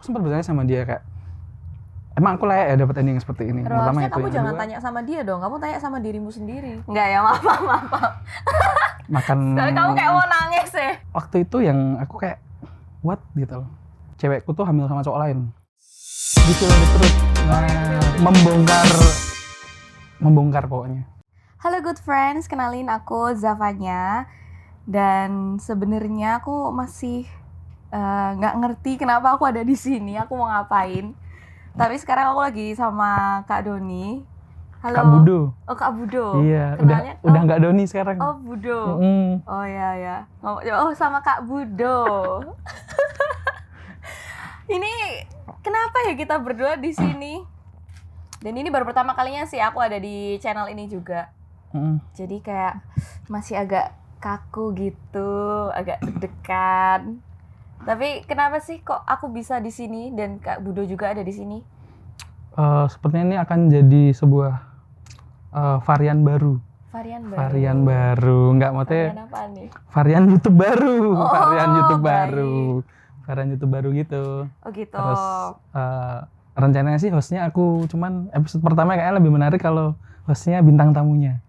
sempat bertanya sama dia kayak, emang aku layak ya dapat ending seperti ini? Harusnya kamu yang jangan kedua, tanya sama dia dong, kamu tanya sama dirimu sendiri. Enggak ya, maaf. makan. Kamu kayak mau nangis ya. Waktu itu yang aku kayak, what gitu loh. Cewekku tuh hamil sama cowok lain. Gitu loh, terus. Nah, membongkar pokoknya. Halo good friends, kenalin aku Zafanya. Dan sebenarnya aku masih nggak ngerti kenapa aku ada di sini, aku mau ngapain. Tapi sekarang aku lagi sama Kak Doni. Halo. Kak Budo. Oh, Kak Budo. Iya, kenalnya udah nggak Doni sekarang. Oh, Budo. Oh ya. Oh, sama Kak Budo. Ini kenapa ya kita berdua di sini? Dan ini baru pertama kalinya sih aku ada di channel ini juga. Jadi kayak masih agak kaku gitu, agak deg-degan. Tapi kenapa sih kok aku bisa di sini dan Kak Budo juga ada di sini? Sepertinya ini akan jadi sebuah varian baru. Varian baru, nggak maksudnya. Varian apa nih? Varian YouTube baru. Oh, varian YouTube baik. baru. Varian YouTube baru gitu. Oh gitu. Terus rencananya sih hostnya aku, cuman episode pertama kayaknya lebih menarik kalau hostnya bintang tamunya.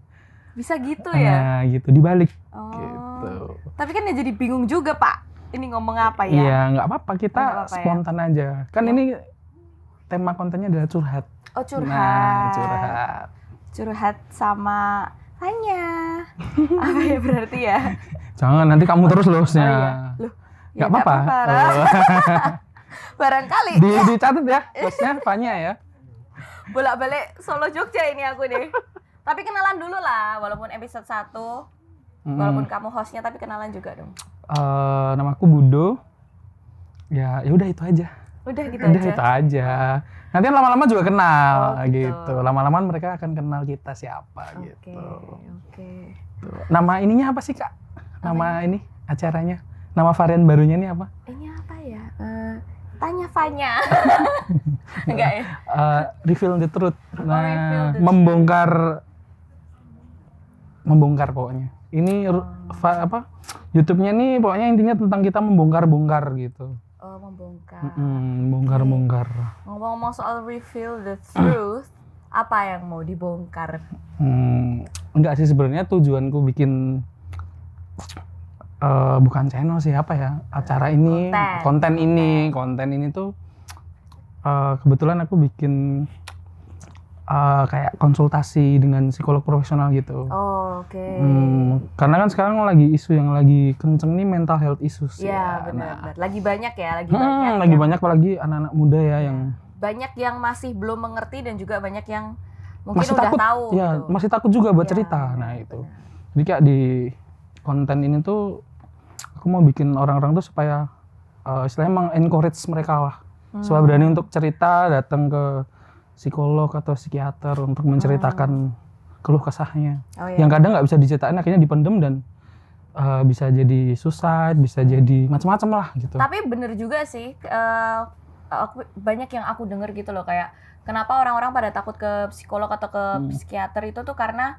Bisa gitu ya? Nah gitu, dibalik. Oh. Gitu. Tapi kan ya jadi bingung juga Pak. Ini ngomong apa ya? Iya, nggak apa-apa, kita Nggak apa-apa spontan aja. Kan ini tema kontennya adalah curhat. Oh curhat. Nah, curhat. Curhat sama Fanya. Apa ya berarti ya? Jangan, nanti kamu terus loh hostnya. Oh iya. Loh, nggak ya apa-apa. Barangkali. Dicatat ya, hostnya Fanya ya. Bolak-balik Solo Jogja ini aku nih. Tapi kenalan dulu lah, walaupun episode 1. Walaupun kamu hostnya, tapi kenalan juga dong. Namaku Budo. Ya udah itu aja. Udah gitu Udah aja. itu aja. Nanti lama-lama juga kenal gitu. gitu. Lama-lama mereka akan kenal kita siapa gitu. Oke. Tuh. Nama ininya apa sih Kak? Nama ini acaranya? Nama varian barunya ini apa? Ini apa ya? Tanya Fanya. Enggak ya? Reveal the truth. Nah, Reveal the membongkar pokoknya. Ini YouTube-nya nih pokoknya intinya tentang kita membongkar-bongkar gitu. Oh, membongkar. Bongkar-bongkar. Ngomong-ngomong soal reveal the truth, apa yang mau dibongkar? Enggak sih, sebenarnya tujuanku bikin bukan channel sih, apa ya, acara ini, konten ini tuh kebetulan aku bikin kayak konsultasi dengan psikolog profesional gitu. Oh, oke. Karena kan sekarang lagi isu yang lagi kenceng nih mental health issues. Iya, benar. Lagi banyak ya, lagi banyak apalagi anak-anak muda ya yang banyak yang masih belum mengerti dan juga banyak yang mungkin masih udah takut, tahu ya, gitu. masih takut juga buat Ya, cerita. benar, Nah, itu. benar. Jadi kayak di konten ini tuh aku mau bikin orang-orang tuh supaya istilahnya mengencourage mereka lah. Supaya berani untuk cerita, datang ke psikolog atau psikiater untuk menceritakan keluh kesahnya. Oh, iya. Yang kadang nggak bisa diceritain, akhirnya dipendem dan bisa jadi suicide, bisa jadi macam-macam lah gitu. Tapi bener juga sih, banyak yang aku denger gitu loh, kayak kenapa orang-orang pada takut ke psikolog atau ke psikiater itu tuh karena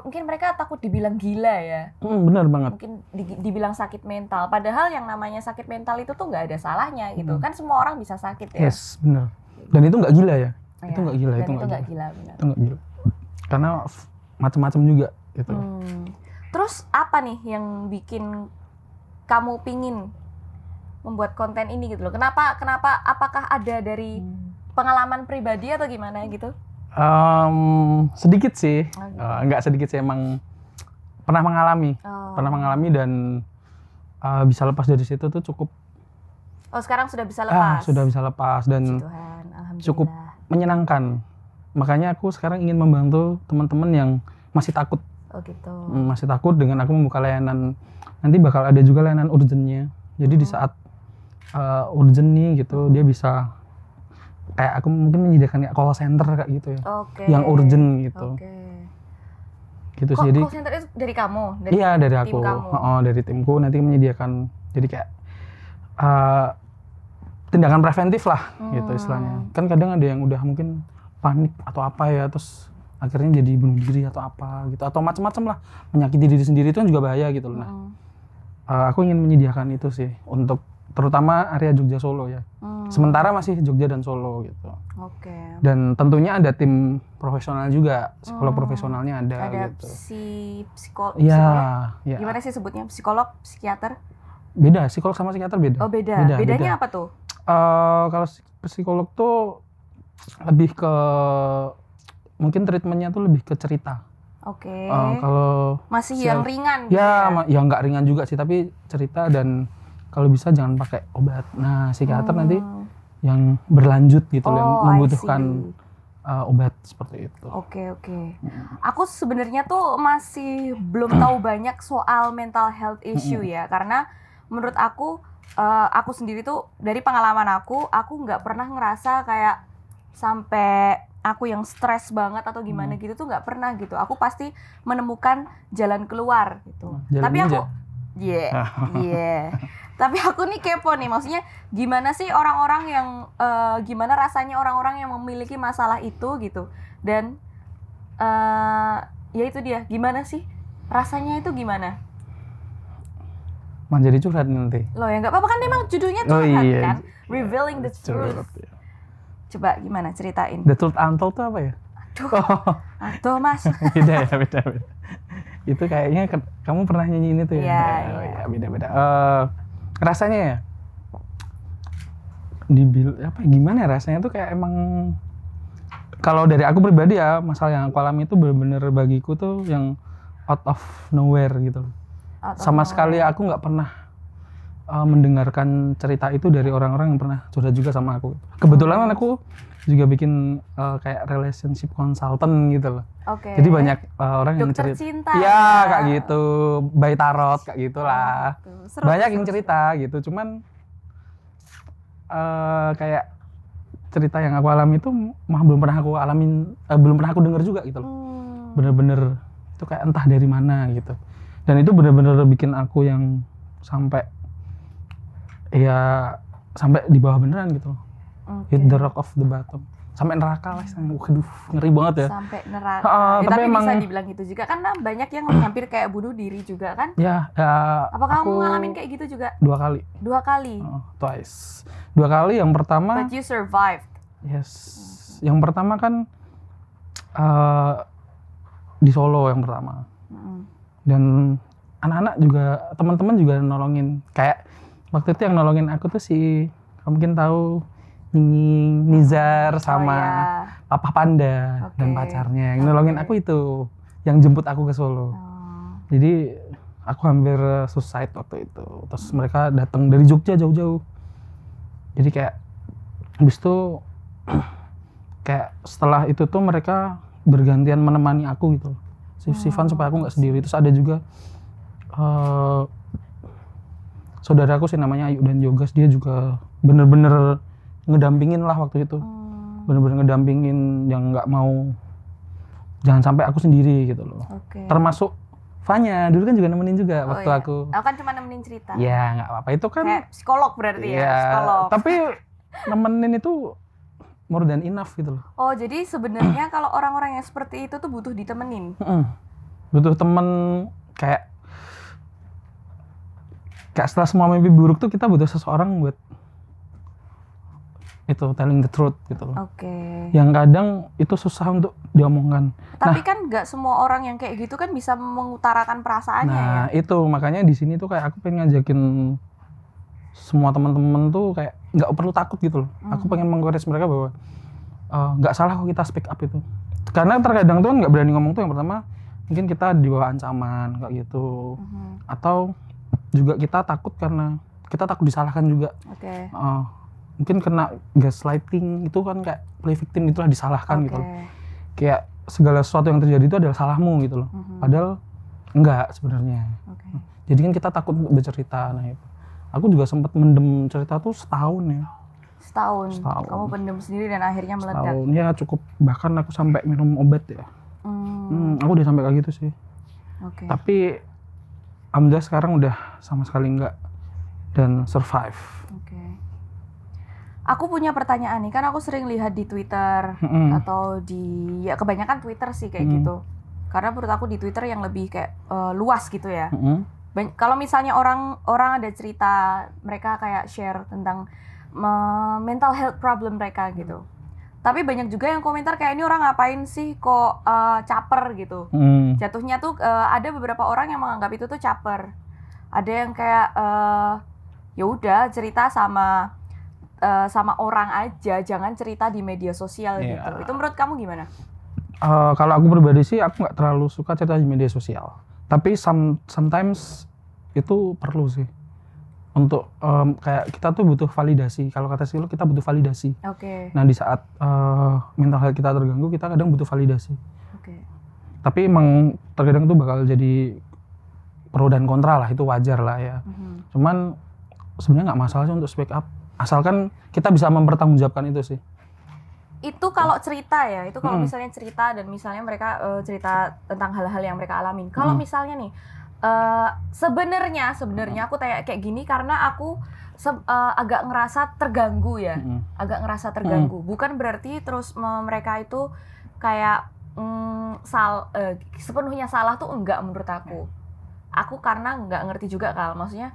mungkin mereka takut dibilang gila ya. Bener banget. Mungkin dibilang sakit mental. Padahal yang namanya sakit mental itu tuh nggak ada salahnya gitu. Kan semua orang bisa sakit ya. Yes, bener. Dan itu nggak gila ya. Oh, itu nggak gila. Dan itu nggak gila, benar. Itu nggak gila. Karena macam-macam juga gitu. Terus apa nih yang bikin kamu pingin membuat konten ini gitu loh? Kenapa? Apakah ada dari pengalaman pribadi atau gimana gitu? Sedikit sih, nggak sedikit sih, emang pernah mengalami dan bisa lepas dari situ tuh cukup. Oh, sekarang sudah bisa lepas? Sudah bisa lepas dan Tuhan, alhamdulillah. Cukup menyenangkan. Makanya aku sekarang ingin membantu teman-teman yang masih takut. Oh gitu. Masih takut dengan aku membuka layanan. Nanti bakal ada juga layanan urgentnya. Jadi di saat urgent nih gitu, dia bisa kayak aku mungkin menyediakan kayak call center kayak gitu ya. Yang urgent gitu. Gitu sih. Jadi call center itu dari kamu? Iya, dari aku. Tim kamu? Dari timku nanti menyediakan. Jadi kayak tindakan preventif lah gitu istilahnya. Kan kadang ada yang udah mungkin panik atau apa ya, terus akhirnya jadi bunuh diri atau apa gitu, atau macam-macam lah, menyakiti diri sendiri itu kan juga bahaya gitu loh. Nah, aku ingin menyediakan itu sih untuk terutama area Jogja Solo ya. Sementara masih Jogja dan Solo gitu. Oke. Dan tentunya ada tim profesional juga, psikolog profesionalnya ada gitu. Psikolog. Ya. Gimana sih sebutnya? Psikolog, psikiater? Beda, psikolog sama psikiater beda. Oh beda. Bedanya apa tuh? Kalau psikolog tuh lebih ke mungkin treatmentnya tuh lebih ke cerita. Oke. Kalau masih yang ringan gitu ya? Ya nggak ringan juga sih, tapi cerita dan kalau bisa jangan pakai obat. Nah, psikiater nanti yang berlanjut gitu, yang membutuhkan obat seperti itu. Oke. Aku sebenarnya tuh masih belum tahu banyak soal mental health issue ya, karena menurut aku sendiri tuh dari pengalaman aku nggak pernah ngerasa kayak sampai aku yang stres banget atau gimana gitu tuh nggak pernah gitu. Aku pasti menemukan jalan keluar gitu. Tapi aku Tapi aku nih kepo nih, maksudnya gimana sih orang-orang yang gimana rasanya orang-orang yang memiliki masalah itu gitu. Dan ya itu dia, gimana sih rasanya itu gimana? Jadi curhat nanti. Loh ya nggak apa-apa kan, memang judulnya curhat kan, revealing the truth. Coba gimana ceritain? The truth untold itu apa ya? Aduh mas. beda. Itu kayaknya kamu pernah nyanyiin itu ya? Iya. Beda. Rasanya ya? Gimana ya rasanya tuh kayak emang, kalau dari aku pribadi ya, masalah yang aku alami itu benar-benar bagiku tuh yang out of nowhere gitu. Sama sekali aku nggak pernah mendengarkan cerita itu dari orang-orang yang pernah curhat juga sama aku. Kebetulan kan aku juga bikin kayak relationship consultant gitu loh. Oke. Jadi banyak orang yang Dokter cerita. cinta. Ya kayak gitu, by tarot kayak gitulah. Banyak yang cerita gitu. Cuman kayak cerita yang aku alami itu belum pernah aku alamin, belum pernah aku dengar juga gitu loh. Bener-bener itu kayak entah dari mana gitu. Dan itu bener-bener bikin aku yang sampai di bawah beneran gitu loh. Hit the rock of the bottom. Sampai neraka lah, waduh ngeri banget ya. Sampai neraka. Tapi emang bisa dibilang gitu juga, karena banyak yang hampir kayak bunuh diri juga kan? Ya. Apakah kamu ngalamin kayak gitu juga? 2 kali. 2 kali? Twice. 2 kali, yang pertama. But you survived? Yes. Yang pertama kan di Solo yang pertama. Dan anak-anak juga, teman-teman juga nolongin. Kayak waktu itu yang nolongin aku tuh kamu mungkin tahu, Nizar sama Papa Panda dan pacarnya. Yang nolongin aku itu, yang jemput aku ke Solo. Jadi aku hampir suicide waktu itu. Terus mereka datang dari Jogja jauh-jauh. Jadi kayak habis itu kayak setelah itu tuh mereka bergantian menemani aku gitu. Sifan supaya aku nggak sendiri. Terus ada juga saudaraku sih namanya Ayu dan Jogas, dia juga bener-bener ngedampingin lah waktu itu. Bener-bener ngedampingin, yang nggak mau jangan sampai aku sendiri gitu loh. Termasuk Fanya dulu kan juga nemenin juga waktu aku. Aku kan cuma nemenin cerita. Ya nggak apa-apa, itu kan kayak psikolog berarti ya, psikolog. Tapi nemenin itu more than enough gitu loh. Oh jadi sebenarnya kalau orang-orang yang seperti itu tuh butuh ditemenin. Butuh temen, kayak setelah semua mimpi buruk tuh kita butuh seseorang buat itu telling the truth gitu loh. Yang kadang itu susah untuk diomongkan. Tapi kan nggak semua orang yang kayak gitu kan bisa mengutarakan perasaannya ya. Nah itu makanya di sini tuh kayak aku pengen ngajakin semua teman-teman tuh kayak nggak perlu takut gitu loh. Aku pengen mengencourage mereka bahwa nggak salah kok kita speak up itu. Karena terkadang tuh kan nggak berani ngomong tuh, yang pertama mungkin kita di bawah ancaman kayak gitu. Atau juga kita takut karena kita takut disalahkan juga. Mungkin kena gaslighting itu kan, kayak play victim itulah, disalahkan gitu loh. Kayak segala sesuatu yang terjadi itu adalah salahmu gitu loh. Padahal enggak sebenarnya. Jadi kan kita takut untuk bercerita. Nah itu. Aku juga sempat mendem cerita tuh setahun ya. Setahun. Kamu pendem sendiri dan akhirnya meledak. Setahun ya cukup, bahkan aku sampai minum obat ya. Aku udah sampai kayak gitu sih. Tapi alhamdulillah sekarang udah sama sekali enggak dan survive. Aku punya pertanyaan nih, kan aku sering lihat di Twitter atau ya kebanyakan Twitter sih kayak gitu. Karena menurut aku di Twitter yang lebih kayak luas gitu ya. Kalau misalnya orang ada cerita mereka kayak share tentang mental health problem mereka gitu. Tapi banyak juga yang komentar kayak ini orang ngapain sih kok caper gitu. Jatuhnya tuh ada beberapa orang yang menganggap itu tuh caper. Ada yang kayak ya udah cerita sama orang aja, jangan cerita di media sosial gitu. Itu menurut kamu gimana? Kalau aku pribadi sih aku nggak terlalu suka cerita di media sosial. Tapi sometimes itu perlu sih. Untuk kayak kita tuh butuh validasi. Kalau kata psikolog kita butuh validasi. Oke. Nah di saat mental health kita terganggu, kita kadang butuh validasi. Oke. Tapi emang terkadang tuh bakal jadi pro dan kontra lah, itu wajar lah ya. Cuman sebenarnya nggak masalah sih untuk speak up, asalkan kita bisa mempertanggungjawabkan itu sih. Itu kalau cerita ya, itu kalau misalnya cerita dan misalnya mereka cerita tentang hal-hal yang mereka alamin. Kalau misalnya nih sebenarnya aku kayak gini karena aku agak ngerasa terganggu ya, bukan berarti terus mereka itu kayak sepenuhnya salah tuh enggak menurut aku karena nggak ngerti juga maksudnya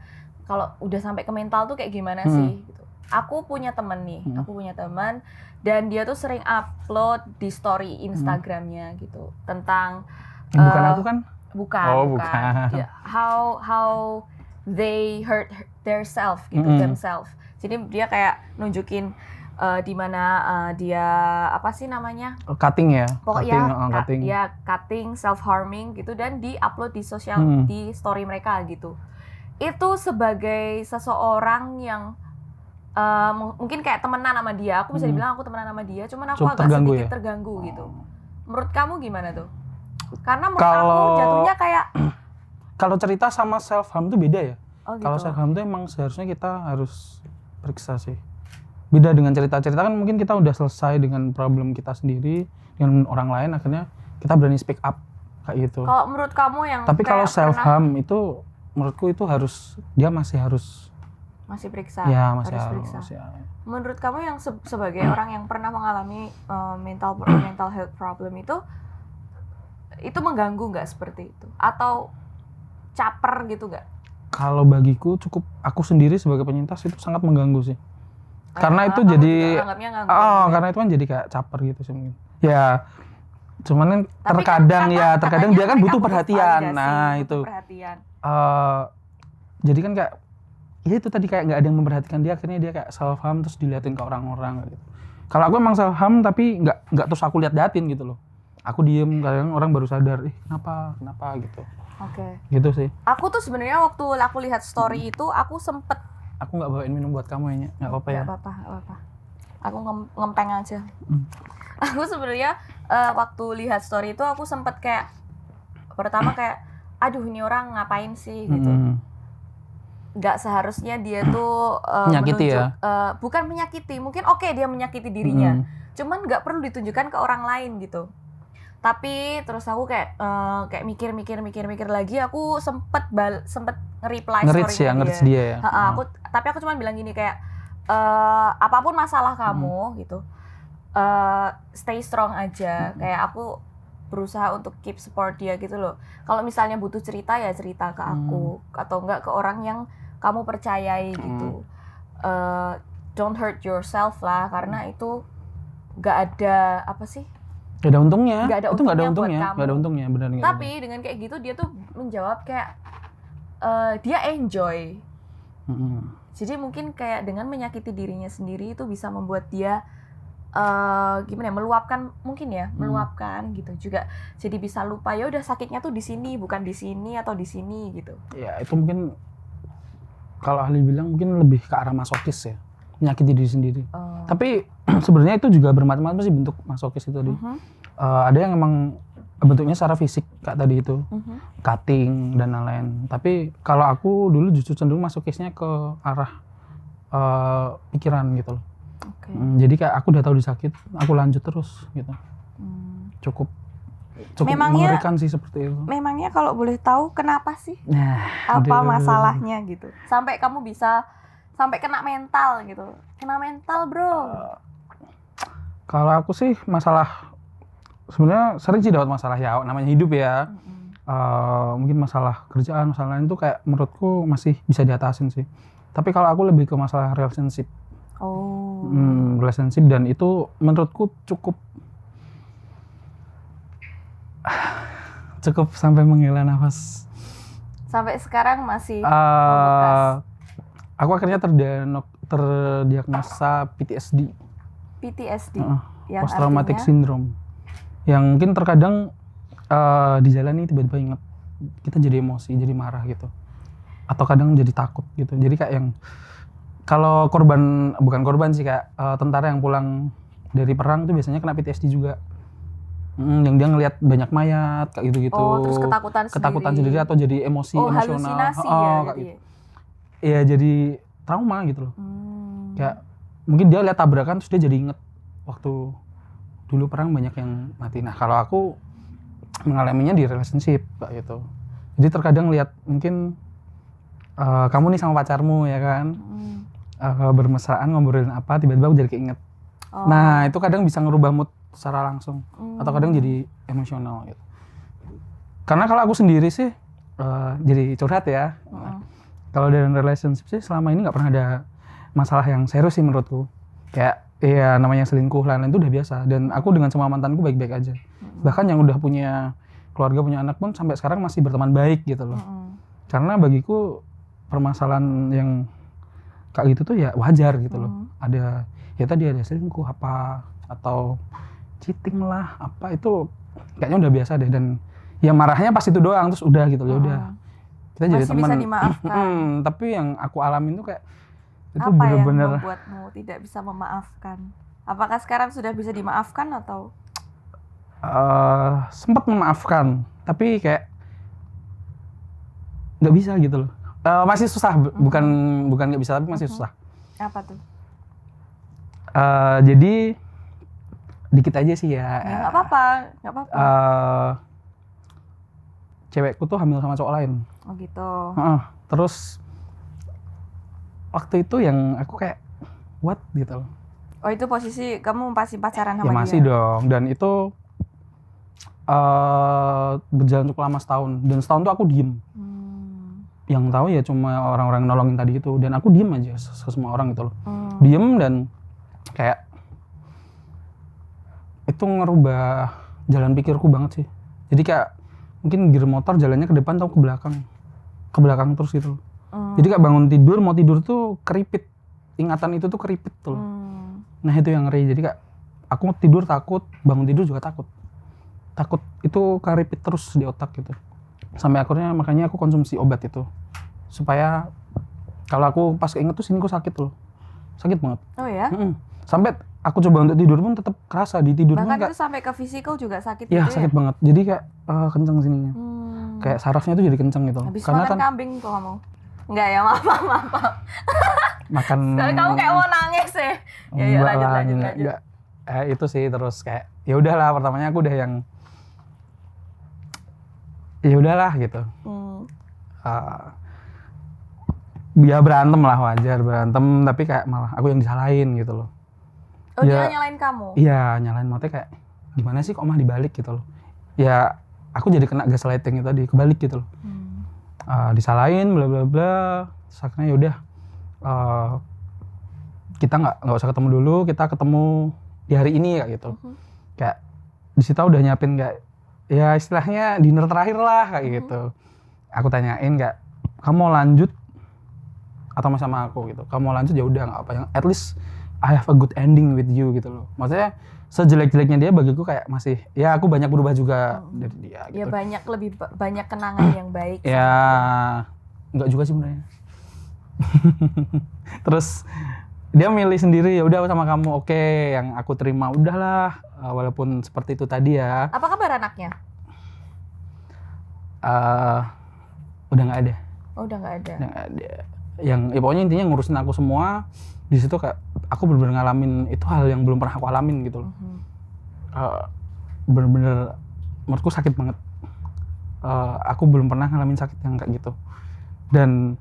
kalau udah sampai ke mental tuh kayak gimana sih gitu. Aku punya teman dan dia tuh sering upload di story Instagramnya gitu tentang bukan aku kan? Bukan. Yeah, how they hurt themselves gitu, themselves. Jadi dia kayak nunjukin di mana dia apa sih namanya? Cutting ya. Pokoknya cutting self harming gitu dan di-upload di sosial di story mereka gitu. Itu sebagai seseorang yang mungkin kayak temenan sama dia, aku bisa dibilang aku temenan sama dia, cuman aku agak sedikit terganggu gitu. Menurut kamu gimana tuh? Karena menurut aku jatuhnya kayak kalau cerita sama self harm itu beda ya. Gitu. Kalau self harm itu emang seharusnya kita harus periksa sih. Beda dengan cerita-cerita kan mungkin kita udah selesai dengan problem kita sendiri dengan orang lain, akhirnya kita berani speak up kayak gitu. Kalau menurut kamu yang tapi kalau self harm itu menurutku itu masih harus periksa. Ya, masih harus periksa. Ya. Menurut kamu yang sebagai orang yang pernah mengalami mental health problem itu mengganggu nggak seperti itu? Atau caper gitu nggak? Kalau bagiku aku sendiri sebagai penyintas itu sangat mengganggu sih. Karena itu jadi karena itu kan jadi kayak caper gitu sih mungkin. Ya, cuman kan terkadang dia kan butuh perhatian. Nah, itu. Jadi kan kayak ya itu tadi kayak nggak ada yang memperhatikan dia, akhirnya dia kayak self harm terus diliatin ke orang-orang gitu. Kalau aku emang self harm tapi nggak terus aku liatin gitu loh. Aku diem, kadang orang baru sadar, kenapa gitu. Oke. Gitu sih. Aku tuh sebenarnya waktu aku lihat story itu, aku sempet. Aku nggak bawain minum buat kamu ya, nggak apa-apa ya. Nggak apa-apa. Aku ngempeng aja. Aku sebenarnya waktu lihat story itu aku sempet kayak pertama kayak, aduh ini orang ngapain sih gitu. Nggak seharusnya dia tuh menyakiti ya? Bukan menyakiti, mungkin dia menyakiti dirinya. Cuman nggak perlu ditunjukkan ke orang lain gitu. Tapi terus aku kayak mikir lagi, aku sempet nge-reply story-nya dia ya. Tapi aku cuma bilang gini kayak apapun masalah kamu gitu, stay strong aja. Kayak aku berusaha untuk keep support dia gitu loh. Kalau misalnya butuh cerita ya cerita ke aku atau enggak ke orang yang kamu percayai gitu. Don't hurt yourself lah, karena itu nggak ada apa sih? Gak ada untungnya. Gak ada untungnya, benar. Tapi dengan kayak gitu dia tuh menjawab kayak dia enjoy. Jadi mungkin kayak dengan menyakiti dirinya sendiri itu bisa membuat dia meluapkan gitu juga. Jadi bisa lupa ya udah sakitnya tuh di sini, bukan di sini atau di sini gitu. Ya itu mungkin kalau ahli bilang mungkin lebih ke arah masokis ya, menyakiti diri sendiri. Tapi sebenarnya itu juga bermacam-macam sih bentuk masokis itu tadi. Ada yang emang bentuknya secara fisik kayak tadi itu, cutting dan lain-lain. Tapi kalau aku dulu justru cenderung masokisnya ke arah pikiran gitu loh. Jadi kayak aku udah tahu disakit, aku lanjut terus gitu. Cukup mengerikan sih seperti itu. Memangnya kalau boleh tahu kenapa sih? Masalahnya gitu? Sampai kamu bisa kena mental gitu. Kena mental, bro. Kalau aku sih masalah sebenarnya sering sih dapat masalah ya, namanya hidup ya. mungkin masalah kerjaan, masalah lain itu kayak menurutku masih bisa diatasin sih. Tapi kalau aku lebih ke masalah relationship. Relationship, dan itu menurutku cukup sampai menghela nafas. Sampai sekarang masih membekas. Aku akhirnya terdiagnosa PTSD. Yang Post traumatic artinya? syndrome. Yang mungkin terkadang dijalani tiba-tiba inget, kita jadi emosi, jadi marah gitu. Atau kadang jadi takut gitu. Jadi kayak yang kalau bukan korban sih, kayak tentara yang pulang dari perang itu biasanya kena PTSD juga. Yang dia ngelihat banyak mayat kayak gitu-gitu. Terus ketakutan sendiri atau jadi emosional. Halusinasi ya kayak gitu. Iya, jadi trauma gitu loh. Kayak mungkin dia lihat tabrakan terus dia jadi inget waktu dulu perang banyak yang mati. Nah, kalau aku mengalaminya di relationship kayak gitu. Jadi terkadang lihat mungkin kamu nih sama pacarmu ya kan, bermesraan ngobrolin apa, tiba-tiba aku jadi keinget. Nah, itu kadang bisa ngerubah mood secara langsung, atau kadang jadi emosional gitu. Karena kalau aku sendiri sih jadi curhat ya. Kalau dalam relationship sih selama ini nggak pernah ada masalah yang serius sih menurutku. Kayak ya namanya selingkuh lain-lain itu udah biasa, dan aku dengan semua mantanku baik-baik aja. Bahkan yang udah punya keluarga, punya anak pun sampai sekarang masih berteman baik gitu loh. Karena bagiku permasalahan yang kayak gitu tuh ya wajar gitu loh. Ada ya tadi ada selingkuh apa atau cheating lah apa, itu kayaknya udah biasa deh, dan ya marahnya pas itu doang terus udah gitu. Ya udah kita jadi masih teman. bisa dimaafkan. Tapi yang aku alamin tuh kayak itu apa bener-bener yang membuatmu tidak bisa memaafkan? Apakah sekarang sudah bisa dimaafkan atau sempat memaafkan tapi kayak nggak bisa gitu loh. Masih susah, bukan nggak bisa tapi masih susah. apa tuh? Jadi dikit aja sih ya. Nggak apa-apa. Cewekku tuh hamil sama cowok lain. Oh gitu. Terus waktu itu yang aku kayak what gitu loh. Oh, itu posisi kamu masih pacaran sama ya dia? masih dong, dan itu berjalan cukup lama, setahun, dan setahun tuh aku diem. Yang tahu ya cuma orang-orang nolongin tadi itu, dan aku diem aja ke semua orang gitu loh. Diem, dan kayak itu ngerubah jalan pikirku banget sih. Jadi kayak mungkin gear motor jalannya ke depan atau ke belakang terus gitu loh. Jadi kayak bangun tidur, mau tidur tuh keripit, ingatan itu tuh keripit tuh loh. Nah itu yang ngeri. Jadi kayak aku tidur takut, bangun tidur juga takut itu keripit terus di otak gitu. Sampai akhirnya makanya aku konsumsi obat itu supaya kalau aku pas keinget tuh sini aku sakit loh, sakit banget. Oh ya? Sampai aku coba untuk tidur pun tetap kerasa di tidur. Bahkan itu sampai ke fisikal juga sakit. Ya sakit banget. Jadi kayak kenceng sininya. Kayak sarafnya tuh jadi kenceng gitu. Habis karena makan kan kambing tuh kamu? Enggak ya, maaf. Makan. Sekali kamu kayak mau nangis ya. Ya lanjut. Enggak. Itu sih terus kayak ya udahlah, pertamanya aku udah yang ya udahlah gitu. Ya berantem lah, wajar berantem, tapi kayak malah aku yang disalahin gitu loh. Oh ya, dia nyalain kamu? Iya, nyalain, maksudnya kayak gimana sih kok mah dibalik gitu loh. Ya aku jadi kena gaslighting itu tadi, kebalik gitu loh. Disalahin bla bla bla. Terus akhirnya ya udah kita nggak usah ketemu dulu, kita ketemu di hari ini kayak gitu. Kayak di situ udah nyiapin kayak ya istilahnya dinner terakhir lah kayak gitu. Aku tanyain kayak kamu mau lanjut atau masih sama aku gitu. Kamu mau lanjut ya udah nggak apa, yang at least I have a good ending with you gitu loh. Maksudnya sejelek-jeleknya dia bagiku kayak masih ya aku banyak berubah juga dari dia gitu. Ya lebih banyak kenangan yang baik. Ya nggak juga sih sebenarnya. Terus dia milih sendiri, ya udah sama kamu, oke, yang aku terima udahlah, walaupun seperti itu tadi ya. Apa kabar anaknya? Udah nggak ada. Oh, udah nggak ada. Udah nggak ada. Yang ya pokoknya intinya ngurusin aku semua. Di situ kayak aku bener-bener ngalamin itu hal yang belum pernah aku alamin gitu loh. Bener-bener menurutku sakit banget. Aku belum pernah ngalamin sakit yang kayak gitu. Dan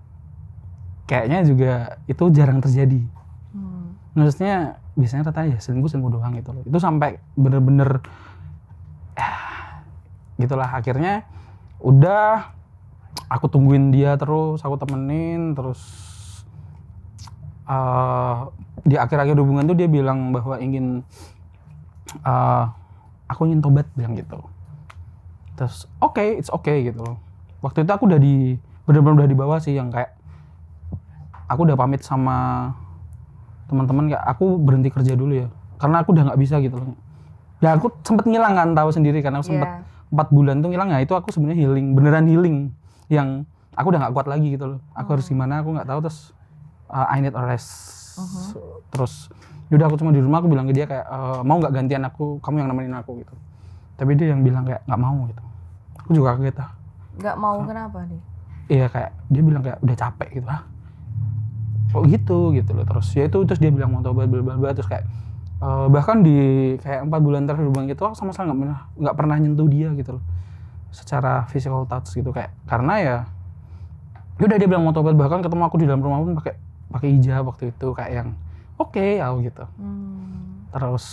kayaknya juga itu jarang terjadi. Maksudnya biasanya rata ya selingkuh doang gitu loh. Itu sampai bener-bener gitulah, akhirnya Udah, aku tungguin dia terus, aku temenin terus. Di akhir-akhir hubungan tuh dia bilang bahwa aku ingin tobat, bilang gitu. Terus it's okay gitu. Waktu itu aku benar-benar udah di bawah sih, yang kayak aku udah pamit sama teman-teman, kayak aku berhenti kerja dulu ya, karena aku udah nggak bisa gitu loh. Ya aku sempet ngilang kan, tahu sendiri kan, aku sempet 4 bulan tuh ngilang. Nah itu aku sebenarnya beneran healing, yang aku udah nggak kuat lagi gitu loh. Aku harus gimana, aku nggak tahu. Terus I need a rest. Terus yaudah aku cuma di rumah, aku bilang ke dia kayak mau nggak gantian aku, kamu yang nemenin aku gitu. Tapi dia yang bilang kayak nggak mau gitu. Aku juga kaget lah. Nggak mau kenapa nih? Iya, kayak dia bilang kayak udah capek gitu lah. Kok gitu loh. Terus dia bilang mau tobat bla bla bla. Terus kayak bahkan di kayak 4 bulan terakhir hubungan gitu, aku sama sekali nggak pernah nyentuh dia gitu loh, secara physical touch gitu, kayak karena ya udah dia bilang mau tobat. Bahkan ketemu aku di dalam rumah pun pakai hijab waktu itu, kayak yang oke, gitu. Terus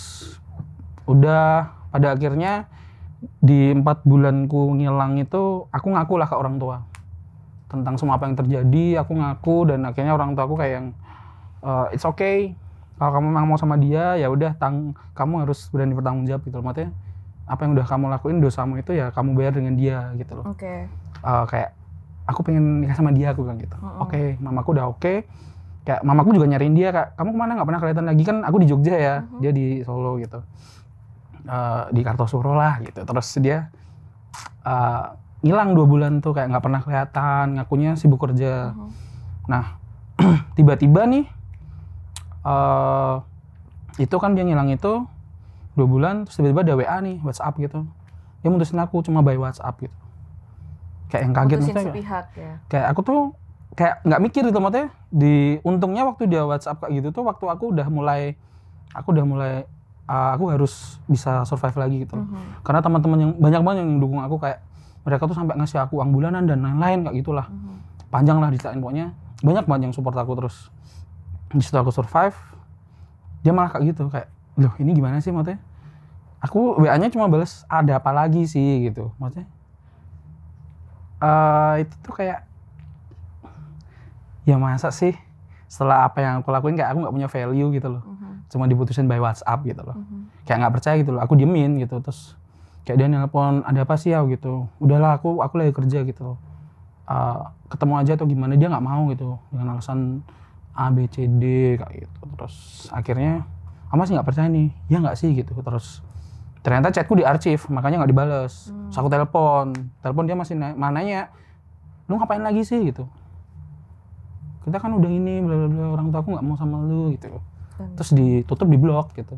udah pada akhirnya di 4 bulanku ngilang itu, aku ngaku lah ke orang tua tentang semua apa yang terjadi. Aku ngaku, dan akhirnya orang tua aku kayak yang it's okay, kalau kamu memang mau sama dia ya udah, kamu harus berani bertanggung jawab gitu loh. Maksudnya apa yang udah kamu lakuin, dosamu itu ya kamu bayar dengan dia gitu loh. Kayak aku pengen nikah sama dia, aku bilang gitu. Oke, mamaku udah oke. Kayak mamaku juga nyariin dia, Kak, kamu kemana, nggak pernah kelihatan lagi. Kan aku di Jogja ya, dia di Solo gitu, di Kartosuro lah gitu. Terus dia hilang 2 bulan tuh, kayak nggak pernah kelihatan, ngakunya sibuk kerja. Nah tiba-tiba nih itu kan dia ngilang itu 2 bulan, terus tiba-tiba ada WA nih, WhatsApp gitu. Dia mutusin aku cuma by WhatsApp gitu. Kayak yang kaget, mutusin maksudnya sepihak ya. Kayak aku tuh kayak nggak mikir gitu, maksudnya untungnya waktu dia WhatsApp kayak gitu tuh waktu aku udah mulai aku harus bisa survive lagi gitu. Karena teman-teman yang banyak banget yang dukung aku, kayak mereka tuh sampai ngasih aku uang bulanan dan lain-lain kayak gitulah. Panjang lah diceritain, pokoknya banyak banget yang support aku. Terus di situ aku survive, dia malah kayak gitu, kayak loh ini gimana sih, maksudnya aku WA-nya cuma bales ada apa lagi sih gitu, maksudnya itu tuh kayak ya masa sih setelah apa yang aku lakuin, kayak aku nggak punya value gitu loh. Cuma diputusin by WhatsApp gitu loh. Kayak nggak percaya gitu loh, aku diemin gitu. Terus kayak dia nelpon, ada apa sih ya gitu. Udahlah, aku lagi kerja gitu loh. Ketemu aja atau gimana, dia nggak mau gitu dengan alasan A B C D kayak gitu. Terus akhirnya masih nggak percaya nih, ya nggak sih gitu. Terus ternyata chatku diarsip, makanya nggak dibales. Terus aku telepon dia masih nanya, lu ngapain lagi sih gitu. Kita kan udah ini bla bla bla, orang tua aku nggak mau sama lu gitu. Terus ditutup, di blok gitu.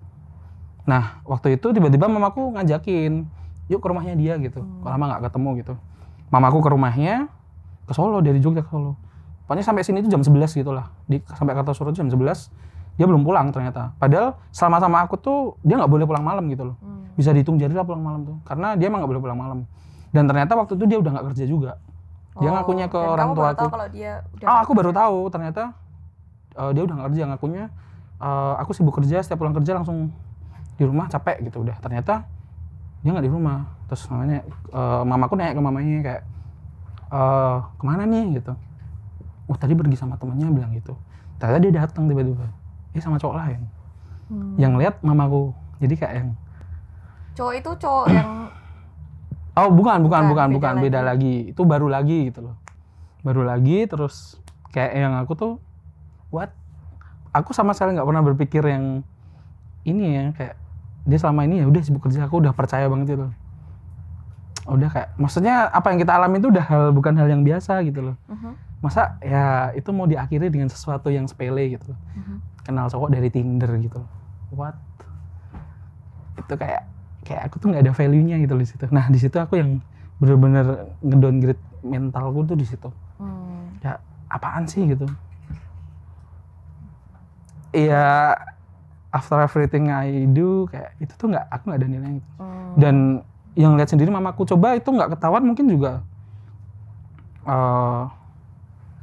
Nah waktu itu tiba-tiba mamaku ngajakin, yuk ke rumahnya dia gitu. Kalau lama nggak ketemu gitu. Mamaku ke rumahnya, ke Solo, dari Jogja ke Solo. Pokoknya sampai sini tuh jam 11 gitu lah. Sampai Kartosuro jam 11, dia belum pulang ternyata. Padahal selama sama aku tuh dia nggak boleh pulang malam gitu loh. Bisa dihitung jari lah pulang malam tuh. Karena dia emang nggak boleh pulang malam. Dan ternyata waktu itu dia udah nggak kerja juga. Dia ngakunya ke orang tua aku. Kalau dia udah aku baru tahu ternyata dia udah nggak kerja. Ngakunya aku sibuk kerja, setiap pulang kerja langsung di rumah, capek gitu udah. Ternyata dia nggak di rumah. Terus namanya mamaku nanya ke mamanya kayak kemana nih gitu. Tadi pergi sama temennya, bilang gitu. Ternyata dia datang tiba-tiba, sama cowok lain. Yang lihat mamaku. Jadi kayak yang cowok itu cowok yang bukan, beda lagi. Itu baru lagi gitu loh. Baru lagi. Terus kayak yang aku tuh what? Aku sama sekali nggak pernah berpikir yang ini ya, kayak dia selama ini ya udah sibuk kerja, aku udah percaya banget itu. Udah kayak, maksudnya apa yang kita alami itu bukan hal yang biasa gitu loh. Masa ya itu mau diakhiri dengan sesuatu yang sepele gitu loh. Kenal cowok dari Tinder gitu loh. What? Itu kayak aku tuh nggak ada value-nya gitu di situ. Nah di situ aku yang bener-bener ngedowngrade mentalku tuh di situ. Ya apaan sih gitu. Iya, after everything I do, kayak itu tuh aku nggak ada nilainya gitu. Dan yang lihat sendiri mamaku, coba itu nggak ketahuan mungkin juga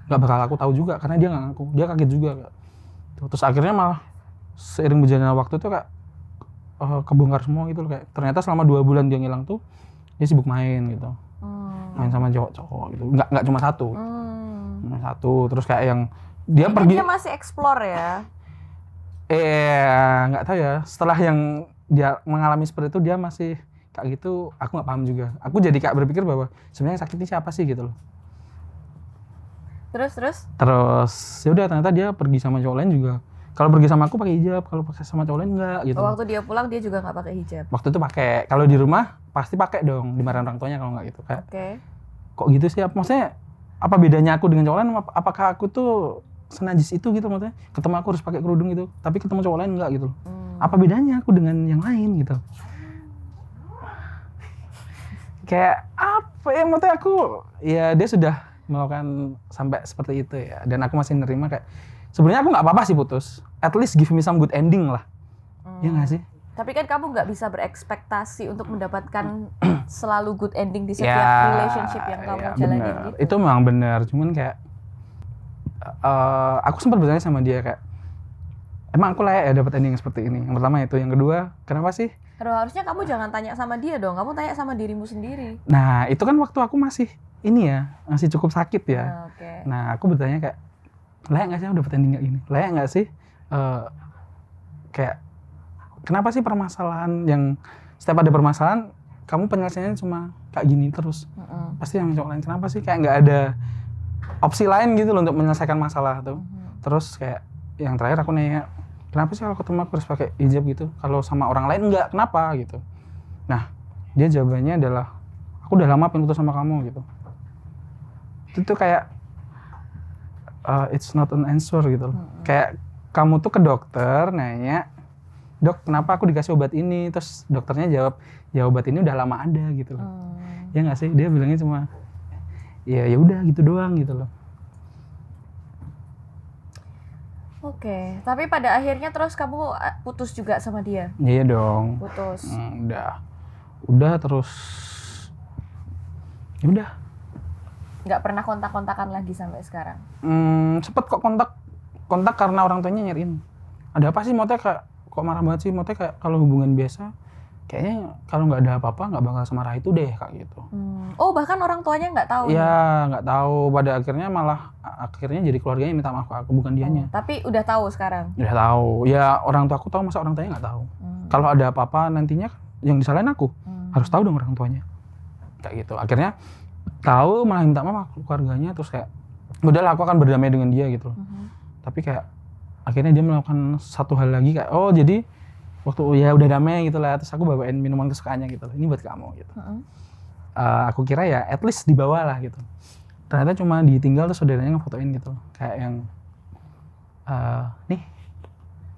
nggak bakal aku tahu juga, karena dia nggak ngaku, dia kaget juga. Terus akhirnya malah seiring berjalannya waktu tuh kayak kebongkar semua gitu loh. Kayak ternyata selama 2 bulan dia ngilang tuh dia sibuk main gitu. main sama cowok-cowok gitu. Nggak cuma satu. Satu, terus kayak yang dia pergi. Dia masih explore ya? Nggak tahu ya. Setelah yang dia mengalami seperti itu, dia masih kayak gitu. Aku nggak paham juga. Aku jadi kayak berpikir bahwa sebenarnya sakit ini siapa sih gitu loh. Terus ya udah, ternyata dia pergi sama cowok lain juga. Kalau pergi sama aku pakai hijab, kalau pakai sama cowok lain enggak gitu. Waktu dia pulang dia juga nggak pakai hijab. Waktu itu pakai. Kalau di rumah pasti pakai dong, dimarahin orang tuanya kalau nggak gitu kayak. Kok gitu sih? Maksudnya apa bedanya aku dengan cowok lain? Apakah aku tuh senajis itu gitu maksudnya? Ketemu aku harus pakai kerudung gitu, tapi ketemu cowok lain enggak gitu. Apa bedanya aku dengan yang lain gitu? Kayak apa ya, maksudnya aku ya dia sudah melakukan sampai seperti itu ya, dan aku masih nerima kayak sebenarnya aku nggak apa-apa sih putus, at least give me some good ending lah. Ya nggak sih? Tapi kan kamu nggak bisa berekspektasi untuk mendapatkan selalu good ending di setiap relationship yang kamu jalanin gitu. Itu memang benar, cuman kayak aku sempat bertanya sama dia kayak emang aku layak ya dapat ending seperti ini. Yang pertama itu, yang kedua kenapa sih? Aduh, harusnya kamu jangan tanya sama dia dong, kamu tanya sama dirimu sendiri. Nah itu kan waktu aku masih ini ya, masih cukup sakit ya. Nah aku bertanya kayak layak nggak sih aku dapat ending kayak gini? Layak nggak sih kayak kenapa sih permasalahan yang setiap ada permasalahan kamu penyelesaiannya cuma kayak gini terus? Pasti yang cowok lain, kenapa sih kayak nggak ada opsi lain gitu loh untuk menyelesaikan masalah tuh? Terus kayak yang terakhir aku nanya, kenapa sih kalau ketemu aku harus pakai hijab gitu? Kalau sama orang lain enggak, kenapa gitu? Nah, dia jawabannya adalah, aku udah lama pengen putus sama kamu gitu. Itu kayak, it's not an answer gitu loh. Kayak kamu tuh ke dokter nanya, dok kenapa aku dikasih obat ini? Terus dokternya jawab, ya obat ini udah lama ada gitu loh. Ya nggak sih? Dia bilangnya cuma, ya udah gitu doang gitu loh. Oke, tapi pada akhirnya terus kamu putus juga sama dia? Iya dong. Putus. Udah terus. Ya udah. Nggak pernah kontak-kontakan lagi sampai sekarang? Sempet kok kontak karena orang tuanya nyariin. Ada apa sih, Mote kayak kok marah banget sih? Mote kayak kalau hubungan biasa kayaknya kalau nggak ada apa-apa nggak bakal semarah itu deh kayak gitu. Oh bahkan orang tuanya nggak tahu? Iya nggak tahu. Pada akhirnya malah jadi keluarganya minta maaf ke aku, bukan dianya. Tapi udah tahu sekarang? Udah tahu. Ya orang tua aku tahu, masa orang tuanya nggak tahu. Kalau ada apa-apa nantinya yang disalahin aku, harus tahu dong orang tuanya. Kayak gitu. Akhirnya tahu malah minta maaf ke keluarganya, terus kayak udahlah aku akan berdamai dengan dia gitu loh. Tapi kayak akhirnya dia melakukan satu hal lagi kayak jadi waktu ya udah damai gitu lah, terus aku bawain minuman kesukaannya gitu, ini buat kamu gitu. Aku kira ya at least dibawa lah gitu, ternyata cuma ditinggal terus saudaranya ngefotoin gitu, kayak yang nih.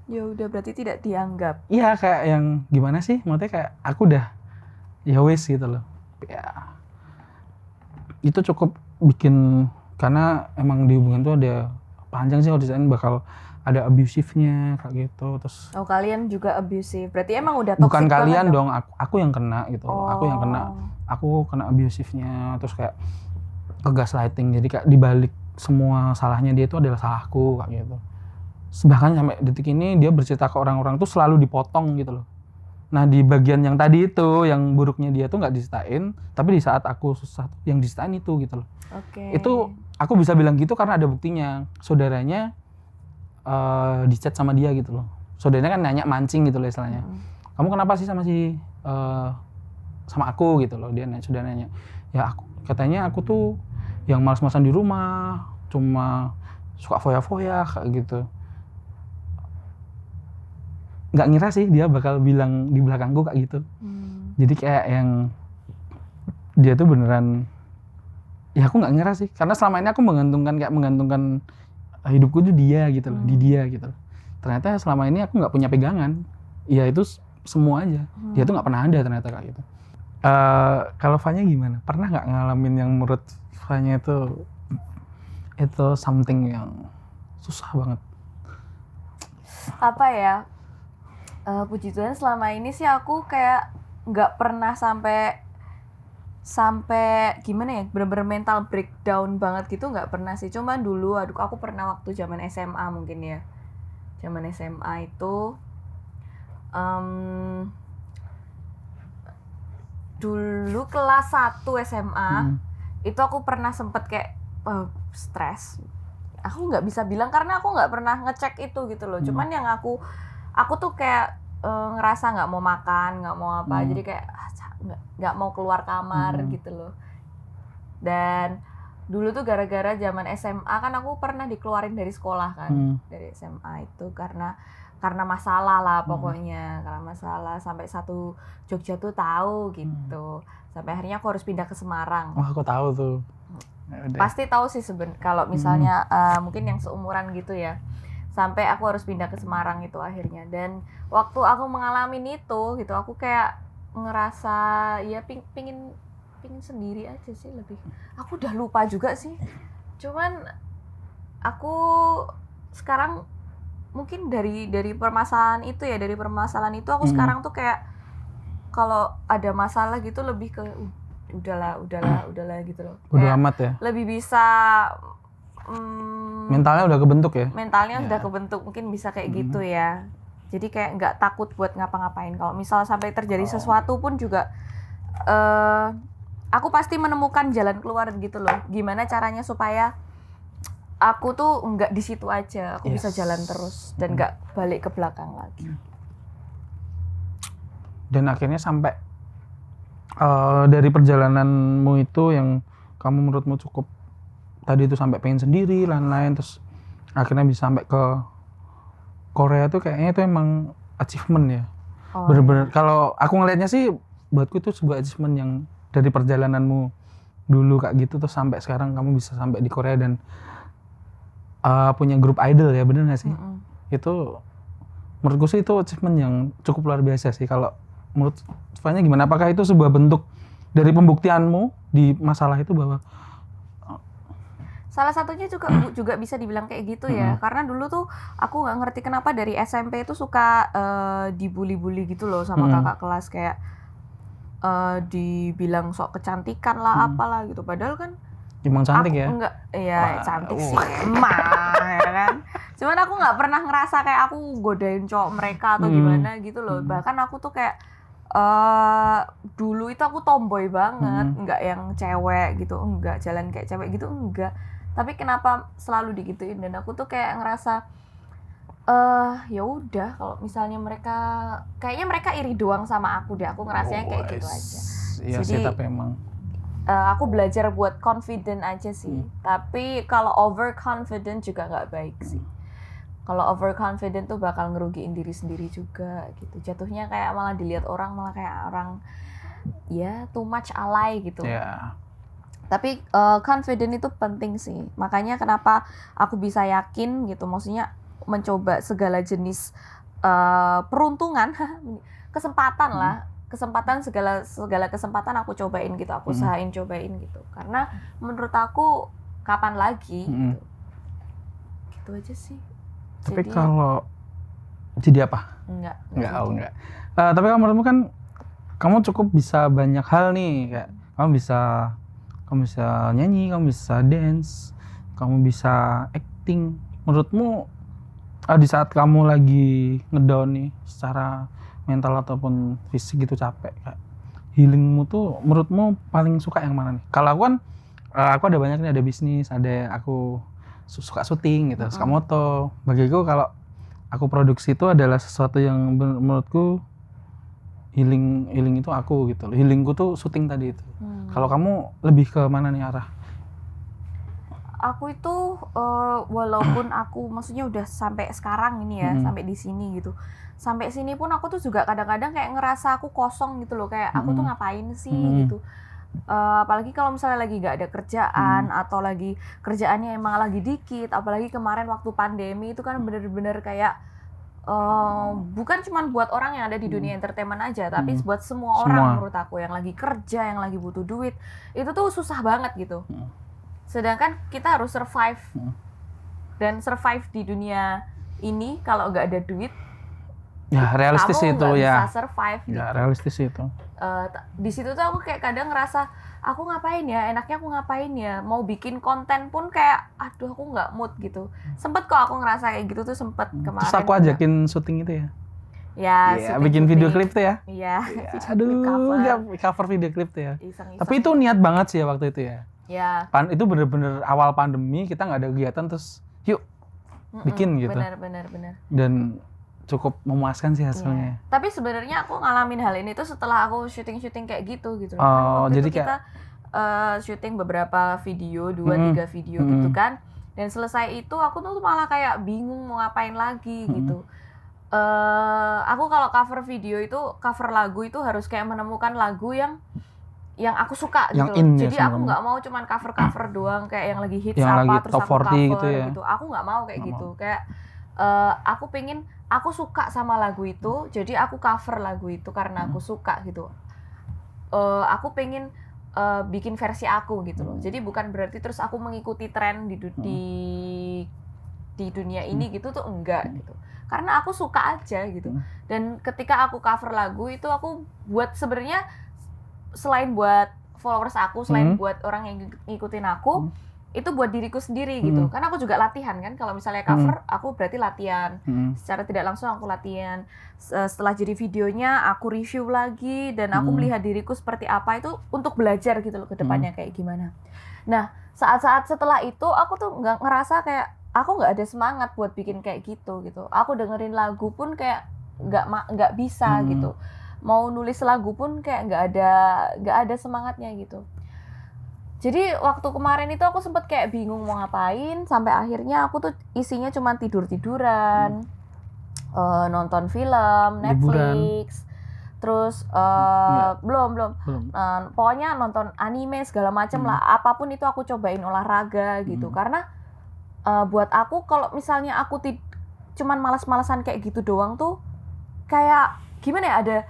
Ya udah berarti tidak dianggap. Iya kayak yang gimana sih, maksudnya kayak aku udah ya wes gitu loh. Ya itu cukup bikin, karena emang di hubungan tuh ada panjang sih kalau disini bakal ada abusive-nya kayak gitu. Terus kalian juga abusive. Berarti emang udah toxic. Bukan kalian dong, aku yang kena gitu. Aku yang kena. Oh. Aku kena abusive-nya, terus kayak ke gaslighting. Jadi kayak dibalik semua salahnya dia itu adalah salahku kayak gitu. Bahkan sampai detik ini dia bercerita ke orang-orang tuh selalu dipotong gitu loh. Nah, di bagian yang tadi itu, yang buruknya dia tuh nggak distain, tapi di saat aku susah yang distain itu gitu loh. Itu aku bisa bilang gitu karena ada buktinya. Saudaranya di chat sama dia gitu loh. Saudaranya kan nanya, mancing gitu loh istilahnya. Kamu kenapa sih sama aku gitu loh. Sudah nanya. Ya katanya aku tuh yang malas-malasan di rumah, cuma suka foya-foya kayak gitu. Nggak ngira sih dia bakal bilang di belakangku kayak gitu. Jadi kayak yang dia tuh beneran, ya aku nggak ngira sih, karena selama ini aku menggantungkan hidupku tuh dia gitu loh, di dia gitu loh. Ternyata selama ini aku nggak punya pegangan, ya itu semua aja. Dia tuh nggak pernah ada ternyata kayak gitu. Kalau Fanya gimana? Pernah nggak ngalamin yang menurut Fanya itu something yang susah banget? Apa ya? Puji Tuhan selama ini sih aku kayak nggak pernah sampai gimana ya, bener-bener mental breakdown banget gitu, nggak pernah sih. Cuman dulu aku pernah waktu zaman SMA mungkin ya, zaman SMA itu dulu kelas 1 SMA itu aku pernah sempet kayak stres. Aku nggak bisa bilang karena aku nggak pernah ngecek itu gitu loh. Cuman yang aku tuh kayak ngerasa nggak mau makan, nggak mau apa, jadi kayak nggak mau keluar kamar gitu loh. Dan dulu tuh gara-gara zaman SMA kan aku pernah dikeluarin dari sekolah kan, dari SMA itu karena masalah lah pokoknya, karena masalah sampai satu Jogja tuh tahu gitu. Sampai akhirnya aku harus pindah ke Semarang. Wah, aku tahu tuh. Pasti tahu sih kalau misalnya mungkin yang seumuran gitu ya. Sampai aku harus pindah ke Semarang itu akhirnya. Dan waktu aku mengalami itu gitu, aku kayak ngerasa ya pingin sendiri aja sih lebih. Aku udah lupa juga sih. Cuman aku sekarang mungkin dari permasalahan itu ya, dari permasalahan itu aku sekarang tuh kayak kalau ada masalah gitu lebih ke udahlah gitu loh. Udah amat ya. Lebih bisa mentalnya udah kebentuk ya. Mentalnya udah kebentuk, mungkin bisa kayak gitu ya. Jadi kayak nggak takut buat ngapa-ngapain. Kalau misal sampai terjadi sesuatu pun juga aku pasti menemukan jalan keluar gitu loh. Gimana caranya supaya aku tuh nggak di situ aja, aku bisa jalan terus dan nggak balik ke belakang lagi. Dan akhirnya sampai dari perjalananmu itu yang kamu menurutmu cukup tadi itu sampai pengen sendiri lain-lain, terus akhirnya bisa sampai ke Korea tuh kayaknya itu emang achievement ya. Bener-bener kalau aku ngelihatnya sih buatku itu sebuah achievement yang dari perjalananmu dulu kayak gitu terus sampai sekarang kamu bisa sampai di Korea dan punya grup idol ya, bener nggak sih? Itu menurutku sih itu achievement yang cukup luar biasa sih. Kalau menurut Fanya gimana? Apakah itu sebuah bentuk dari pembuktianmu di masalah itu bahwa salah satunya juga bisa dibilang kayak gitu ya, karena dulu tuh aku nggak ngerti kenapa dari SMP itu suka dibully-bully gitu loh sama kakak kelas, kayak dibilang sok kecantikan lah apalah gitu, padahal kan emang cantik ya? Enggak, ya cantik sih emang ya kan. Cuman aku nggak pernah ngerasa kayak aku godain cowok mereka atau gimana gitu loh. Bahkan aku tuh kayak dulu itu aku tomboy banget, nggak yang cewek gitu, enggak jalan kayak cewek gitu, enggak. Tapi kenapa selalu digituin, dan aku tuh kayak ngerasa ya udah kalau misalnya kayaknya mereka iri doang sama aku deh, aku ngerasanya kayak gitu aja. Iya sih, tapi emang aku belajar buat confident aja sih. Tapi kalau overconfident juga nggak baik sih. Kalau overconfident tuh bakal ngerugiin diri sendiri juga gitu. Jatuhnya kayak malah dilihat orang, malah kayak orang ya too much alay gitu. Yeah. Tapi confident itu penting sih. Makanya kenapa aku bisa yakin gitu. Maksudnya mencoba segala jenis peruntungan, kesempatan lah. Segala kesempatan aku cobain gitu. Aku usahain cobain gitu. Karena menurut aku kapan lagi gitu. Gitu aja sih. Tapi kalau jadi apa? Enggak. Tapi kalau menurutmu kan kamu cukup bisa banyak hal nih, kayak kamu bisa nyanyi, kamu bisa dance, kamu bisa acting. Menurutmu di saat kamu lagi ngedown nih secara mental ataupun fisik gitu, capek, kayak healingmu tuh menurutmu paling suka yang mana nih? Kalau aku kan aku ada banyak nih, ada bisnis, ada aku suka syuting gitu, suka moto. Bagiku kalau aku produksi itu adalah sesuatu yang menurutku healing itu aku gitu. Healingku tuh syuting tadi itu. Kalau kamu lebih ke mana nih arah? Aku itu walaupun aku maksudnya udah sampai sekarang ini ya, sampai di sini gitu. Sampai sini pun aku tuh juga kadang-kadang kayak ngerasa aku kosong gitu loh, kayak aku tuh ngapain sih gitu. Apalagi kalau misalnya lagi nggak ada kerjaan atau lagi kerjaannya emang lagi dikit, apalagi kemarin waktu pandemi itu kan bener-bener kayak bukan cuma buat orang yang ada di dunia entertainment aja, tapi buat semua orang menurut aku yang lagi kerja, yang lagi butuh duit, itu tuh susah banget gitu. Sedangkan kita harus survive, dan survive di dunia ini kalau nggak ada duit, ya realistis kamu itu nggak ya. bisa survive. Ya gitu. realistis itu. Di situ tuh aku kayak kadang ngerasa aku ngapain ya, enaknya aku ngapain ya, mau bikin konten pun kayak aduh aku nggak mood gitu. Sempet kok aku ngerasa kayak gitu tuh, sempet kemarin. Terus aku ajakin syuting itu ya. Ya, bikin video klip tuh ya. Iya. Aduh, cover video klip tuh ya. Iseng-iseng. Tapi itu niat banget sih ya waktu itu ya. Ya. Itu bener-bener awal pandemi kita nggak ada kegiatan terus yuk bikin gitu. Benar. Dan cukup memuaskan sih hasilnya. Tapi sebenarnya aku ngalamin hal ini tuh setelah aku syuting kayak gitu. Oh, kan jadi kita syuting beberapa video, 2-3 video gitu kan. Dan selesai itu aku tuh malah kayak bingung mau ngapain lagi gitu. Aku kalau cover video itu, cover lagu itu harus kayak menemukan lagu yang aku suka yang gitu. Jadi aku nggak mau cuman cover doang kayak yang lagi hits yang apa lagi terus top aku cover 40 gitu ya. gitu. Aku nggak mau kayak gitu. Kayak aku pengen, aku suka sama lagu itu, jadi aku cover lagu itu karena aku suka gitu. Aku pengen bikin versi aku gitu loh. Jadi bukan berarti terus aku mengikuti tren di dunia ini gitu tuh enggak gitu. Karena aku suka aja gitu. Dan ketika aku cover lagu itu aku buat sebenarnya selain buat followers aku, selain buat orang yang ngikutin aku, itu buat diriku sendiri gitu. Karena aku juga latihan kan. Kalau misalnya cover, aku berarti latihan. Secara tidak langsung aku latihan. Setelah jadi videonya, aku review lagi dan aku melihat diriku seperti apa itu untuk belajar gitu loh ke depannya kayak gimana. Nah, saat-saat setelah itu aku tuh ngerasa kayak aku nggak ada semangat buat bikin kayak gitu. Aku dengerin lagu pun kayak nggak bisa gitu. Mau nulis lagu pun kayak nggak ada semangatnya gitu. Jadi waktu kemarin itu aku sempet kayak bingung mau ngapain, sampai akhirnya aku tuh isinya cuma tiduran, nonton film, Netflix, terus belum. Pokoknya nonton anime segala macam lah, apapun itu aku cobain olahraga gitu. Karena buat aku kalau misalnya aku cuman malas-malasan kayak gitu doang tuh kayak gimana ya,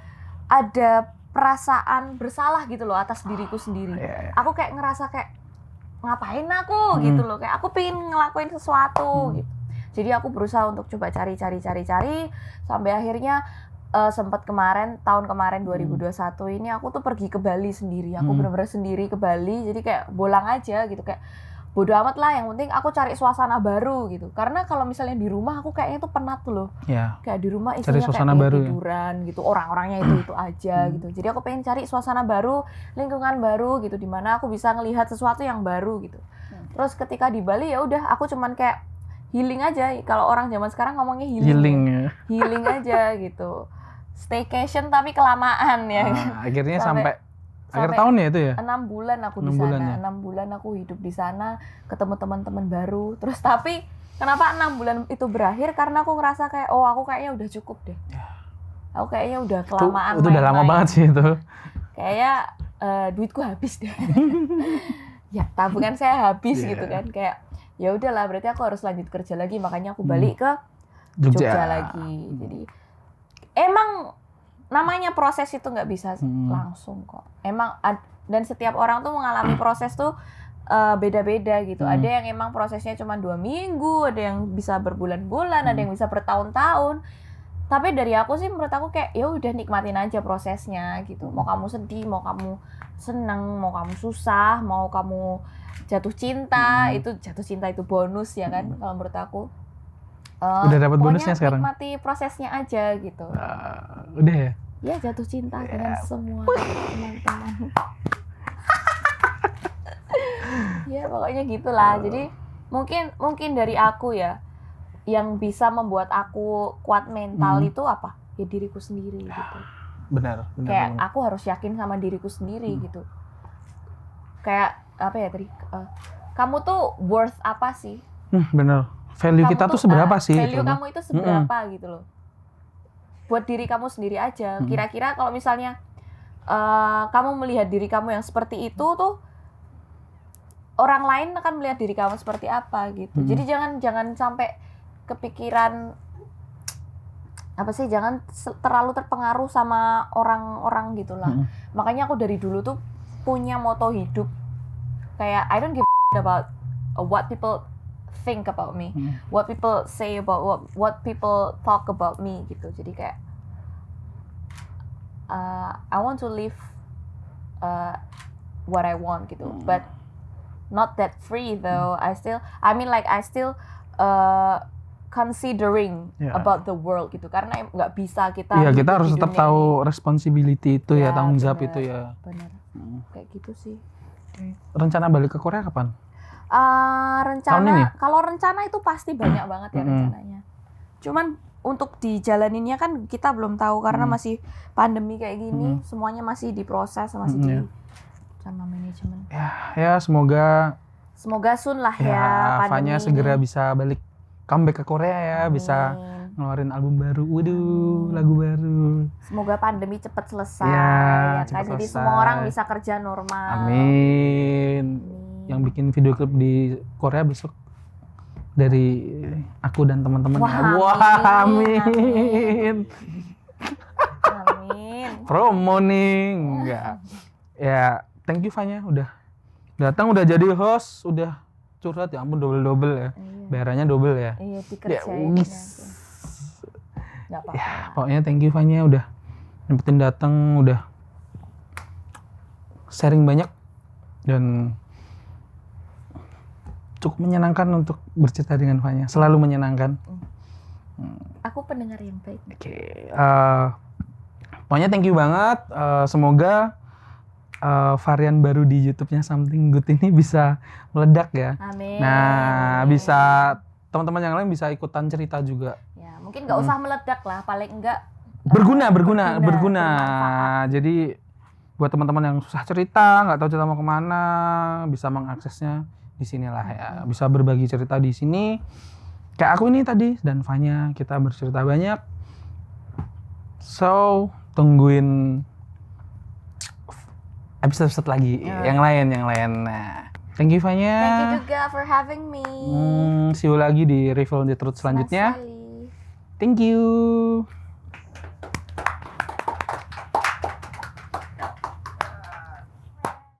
ada perasaan bersalah gitu loh atas diriku sendiri. Aku kayak ngerasa kayak ngapain aku gitu loh, kayak aku pengen ngelakuin sesuatu gitu. Jadi aku berusaha untuk coba cari sampai akhirnya sempat tahun kemarin 2021 ini aku tuh pergi ke Bali sendiri. Aku benar-benar sendiri ke Bali, jadi kayak bolang aja gitu, kayak bodo amat lah, yang penting aku cari suasana baru gitu. Karena kalau misalnya di rumah aku kayaknya tuh penat tuh loh. Kayak di rumah isinya kayak tiduran gitu, orang-orangnya itu aja gitu. Jadi aku pengen cari suasana baru, lingkungan baru gitu, dimana aku bisa ngelihat sesuatu yang baru gitu. Terus ketika di Bali ya udah aku cuman kayak healing aja. Kalau orang zaman sekarang ngomongnya healing aja gitu. Staycation tapi kelamaan ya. Akhirnya sampai akhir tahun ya itu ya? 6 bulan aku di sana. 6 bulan aku hidup di sana, ketemu teman-teman baru. Terus tapi kenapa 6 bulan itu berakhir? Karena aku ngerasa kayak aku kayaknya udah cukup deh. Aku kayaknya udah kelamaan. Itu udah lama banget sih itu. Kayaknya duitku habis deh. Ya, tabungan saya habis gitu kan. Kayak ya udahlah, berarti aku harus lanjut kerja lagi, makanya aku balik ke Jogja lagi. Jadi emang namanya proses itu nggak bisa langsung kok. Emang dan setiap orang tuh mengalami proses tuh beda-beda gitu. Ada yang emang prosesnya cuma 2 minggu, ada yang bisa berbulan-bulan, ada yang bisa bertahun-tahun. Tapi dari aku sih, menurut aku kayak ya udah nikmatin aja prosesnya gitu. Mau kamu sedih, mau kamu seneng, mau kamu susah, mau kamu jatuh cinta, itu jatuh cinta itu bonus ya kan kalau menurut aku. Udah dapat bonusnya sekarang. Nikmati prosesnya aja gitu. Udah ya? Ya jatuh cinta dengan semua teman-teman. Ya pokoknya gitulah. Jadi mungkin dari aku ya, yang bisa membuat aku kuat mental itu apa? Ya diriku sendiri gitu. Benar. Kayak aku harus yakin sama diriku sendiri gitu. Kayak apa ya tadi? Kamu tuh worth apa sih? Benar. Value kita tuh seberapa sih? Value kamu itu seberapa gitu loh. Buat diri kamu sendiri aja. Kira-kira kalau misalnya kamu melihat diri kamu yang seperti itu tuh, orang lain akan melihat diri kamu seperti apa gitu. Jadi jangan sampai kepikiran apa sih, jangan terlalu terpengaruh sama orang-orang gitulah. Makanya aku dari dulu tuh punya moto hidup kayak I don't give a about what people think about me, what people say about what people talk about me gitu. Jadi kayak I want to live what I want gitu, but not that free though. I still considering about the world gitu, karena nggak bisa kita. Iya, kita harus tetap tahu responsibility itu ya, tanggung jawab itu ya. Benar. Kayak gitu sih. Rencana balik ke Korea kapan? Tahun ini? Rencana, kalau rencana itu pasti banyak banget ya rencananya. Cuman untuk dijalaninnya kan kita belum tahu karena masih pandemi kayak gini, semuanya masih diproses, masih di sama manajemen. Ya semoga soon lah ya Fanya pandemi segera ini. bisa balik comeback ke Korea ya, bisa ngeluarin album baru. Waduh, lagu baru. Semoga pandemi cepat selesai Ya, ya kan. cepat Jadi selesai. semua orang bisa kerja normal. Amin. Yang bikin video klip di Korea besok dari aku dan teman-teman. Wah, amin. Amin. Promo nih, enggak. Ya, thank you Fanya udah datang, udah jadi host, udah curhat ya ampun double ya. Bayarannya double ya. Iya, dikerjain. Enggak apa-apa. Ya, pokoknya thank you Fanya udah nyempetin datang, udah sharing banyak dan cukup menyenangkan untuk bercerita dengan Fanya. Selalu menyenangkan. Aku pendengar yang baik. Oke. Pokoknya thank you banget. Semoga varian baru di YouTube-nya Something Good ini bisa meledak ya. Amin. Nah, bisa teman-teman yang lain bisa ikutan cerita juga. Ya, mungkin nggak usah meledak lah, paling enggak Berguna. bermanfaat. Jadi buat teman-teman yang susah cerita, nggak tahu cerita mau kemana, bisa mengaksesnya di sinilah ya. Bisa berbagi cerita di sini. Kayak aku ini tadi dan Fanya, kita bercerita banyak. So, tungguin episode lagi yang lain. Nah, thank you Fanya. Thank you juga for having me. See you lagi di Reveal the Truth selanjutnya. Senang sekali. Thank you.